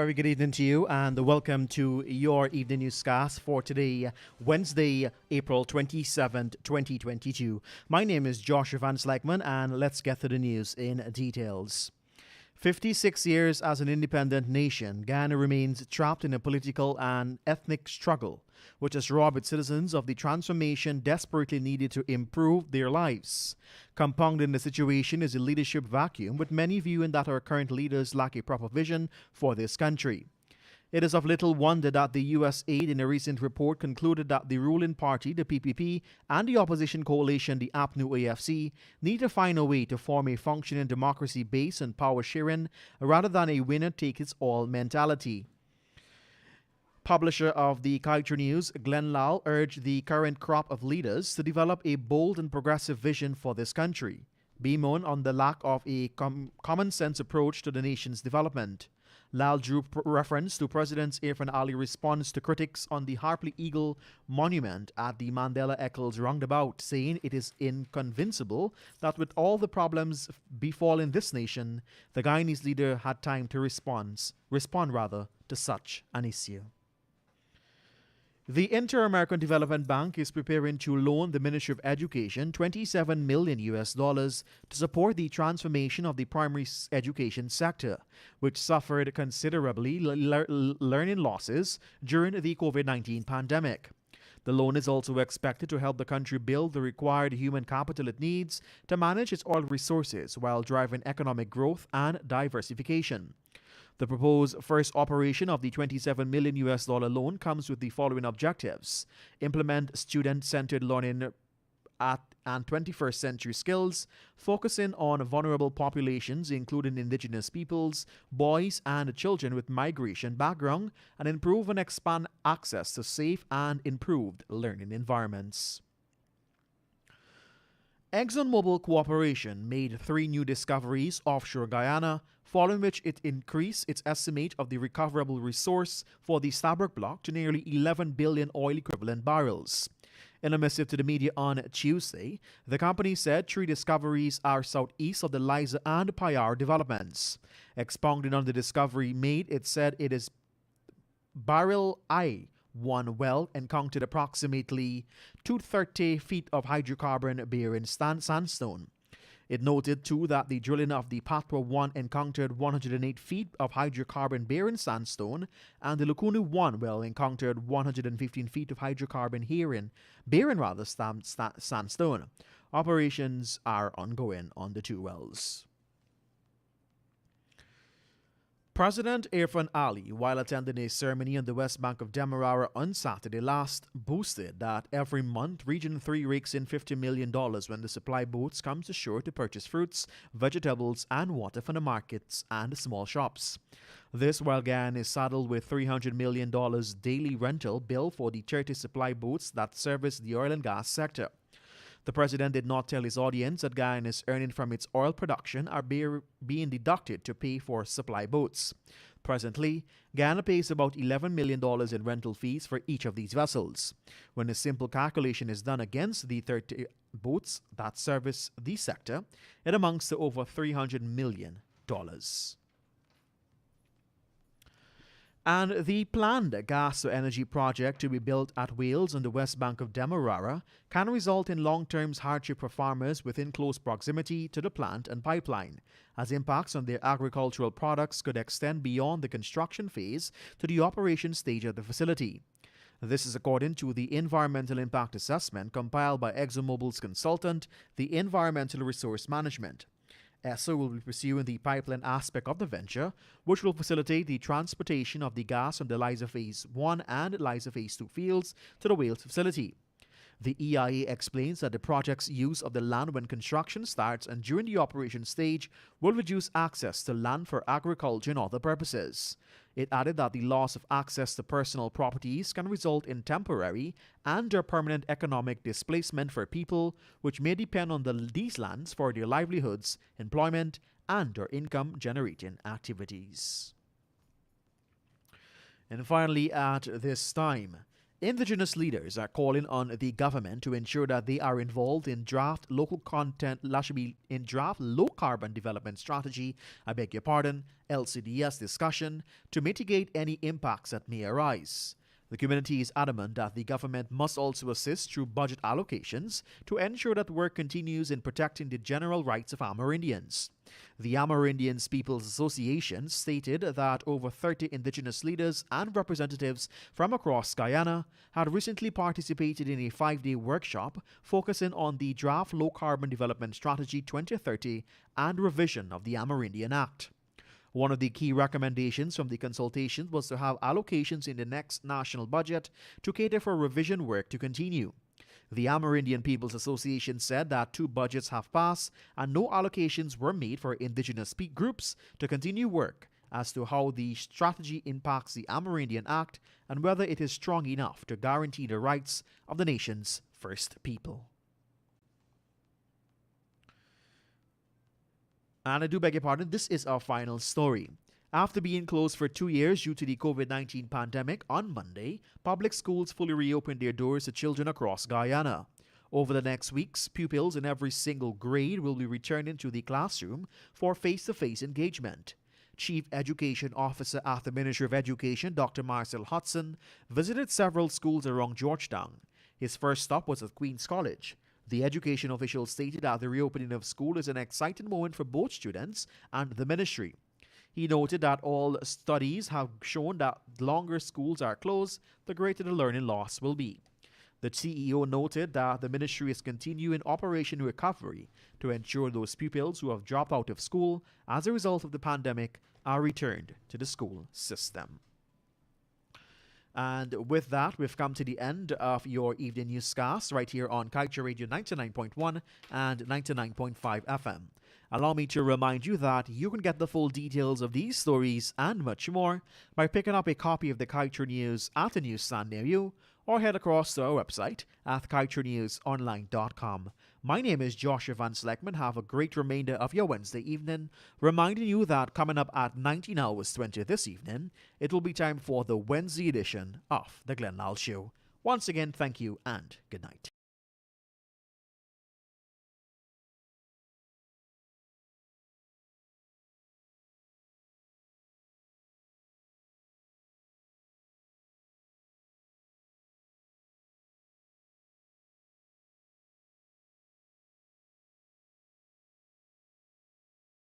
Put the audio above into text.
very good evening to you and welcome to your evening newscast for today, Wednesday, April 27th, 2022. My name is Joshua Van Slyckman and let's get to the news in details. 56 years as an independent nation, Ghana remains trapped in a political and ethnic struggle, which has robbed its citizens of the transformation desperately needed to improve their lives. Compounding the situation is a leadership vacuum, with many viewing that our current leaders lack a proper vision for this country. It is of little wonder that the U.S. aid in a recent report concluded that the ruling party, the PPP, and the opposition coalition, the APNU-AFC, need to find a way to form a functioning democracy based on power sharing rather than a winner-takes-all mentality. Publisher of the Kaieteur News, Glenn Lal, urged the current crop of leaders to develop a bold and progressive vision for this country, bemoan on the lack of a common-sense approach to the nation's development. Lal drew reference to President Irfan Ali's response to critics on the Harpley Eagle monument at the Mandela Eccles roundabout, saying it is inconceivable that with all the problems befalling this nation, the Guyanese leader had time to respond to such an issue. The Inter-American Development Bank is preparing to loan the Ministry of Education $27 million to support the transformation of the primary education sector, which suffered considerably learning losses during the COVID-19 pandemic. The loan is also expected to help the country build the required human capital it needs to manage its oil resources while driving economic growth and diversification. The proposed first operation of the $27 million loan comes with the following objectives: implement student-centered learning and 21st century skills, focusing on vulnerable populations including indigenous peoples, boys and children with migration background, and improve and expand access to safe and improved learning environments. ExxonMobil Corporation made 3 new discoveries offshore Guyana, following which it increased its estimate of the recoverable resource for the Stabroek Block to nearly 11 billion oil equivalent barrels. In a missive to the media on Tuesday, the company said 3 discoveries are southeast of the Liza and Payar developments. Expounding on the discovery made, it said it is Barrel I-1 well encountered approximately 230 feet of hydrocarbon-bearing sandstone. It noted, too, that the drilling of the Patwa-1 encountered 108 feet of hydrocarbon-bearing sandstone, and the Lukunu-1 well encountered 115 feet of hydrocarbon-bearing sandstone. Operations are ongoing on the 2 wells. President Irfan Ali, while attending a ceremony on the west bank of Demerara on Saturday last, boasted that every month Region 3 rakes in $50 million when the supply boats come to shore to purchase fruits, vegetables, and water from the markets and small shops. This while Guyana is saddled with $300 million daily rental bill for the 30 supply boats that service the oil and gas sector. The president did not tell his audience that Guyana's earnings from its oil production are being deducted to pay for supply boats. Presently, Guyana pays about $11 million in rental fees for each of these vessels. When a simple calculation is done against the 30 boats that service the sector, it amounts to over $300 million. And the planned gas-to-energy project to be built at Wales on the west bank of Demerara can result in long-term hardship for farmers within close proximity to the plant and pipeline, as impacts on their agricultural products could extend beyond the construction phase to the operation stage of the facility. This is according to the environmental impact assessment compiled by ExxonMobil's consultant, the Environmental Resource Management. ESSO will be pursuing the pipeline aspect of the venture, which will facilitate the transportation of the gas from the Liza Phase 1 and Liza Phase 2 fields to the Wales facility. The EIA explains that the project's use of the land when construction starts and during the operation stage will reduce access to land for agriculture and other purposes. It added that the loss of access to personal properties can result in temporary and/or permanent economic displacement for people which may depend on these lands for their livelihoods, employment, and/or income-generating activities. And finally, at this time, Indigenous leaders are calling on the government to ensure that they are involved in draft low carbon development strategy, LCDS discussion to mitigate any impacts that may arise. The community is adamant that the government must also assist through budget allocations to ensure that work continues in protecting the general rights of Amerindians. The Amerindians People's Association stated that over 30 indigenous leaders and representatives from across Guyana had recently participated in a 5-day workshop focusing on the Draft Low Carbon Development Strategy 2030 and revision of the Amerindian Act. One of the key recommendations from the consultations was to have allocations in the next national budget to cater for revision work to continue. The Amerindian People's Association said that 2 budgets have passed and no allocations were made for indigenous groups to continue work as to how the strategy impacts the Amerindian Act and whether it is strong enough to guarantee the rights of the nation's first people. And I do beg your pardon, this is our final story. After being closed for 2 years due to the COVID-19 pandemic, on Monday, public schools fully reopened their doors to children across Guyana. Over the next weeks, pupils in every single grade will be returning to the classroom for face-to-face engagement. Chief Education Officer at the Ministry of Education, Dr. Marcel Hudson, visited several schools around Georgetown. His first stop was at Queen's College. The education official stated that the reopening of school is an exciting moment for both students and the ministry. He noted that all studies have shown that the longer schools are closed, the greater the learning loss will be. The CEO noted that the ministry is continuing Operation Recovery to ensure those pupils who have dropped out of school as a result of the pandemic are returned to the school system. And with that, we've come to the end of your evening newscast right here on Kaieteur Radio 99.1 and 99.5 FM. Allow me to remind you that you can get the full details of these stories and much more by picking up a copy of the Kaieteur News at a newsstand near you, or head across to our website at kaieteurnewsonline.com. My name is Joshua Van Sleckman. Have a great remainder of your Wednesday evening, reminding you that coming up at 19 hours 20 this evening, it will be time for the Wednesday edition of The Glenn Lyle Show. Once again, thank you and good night.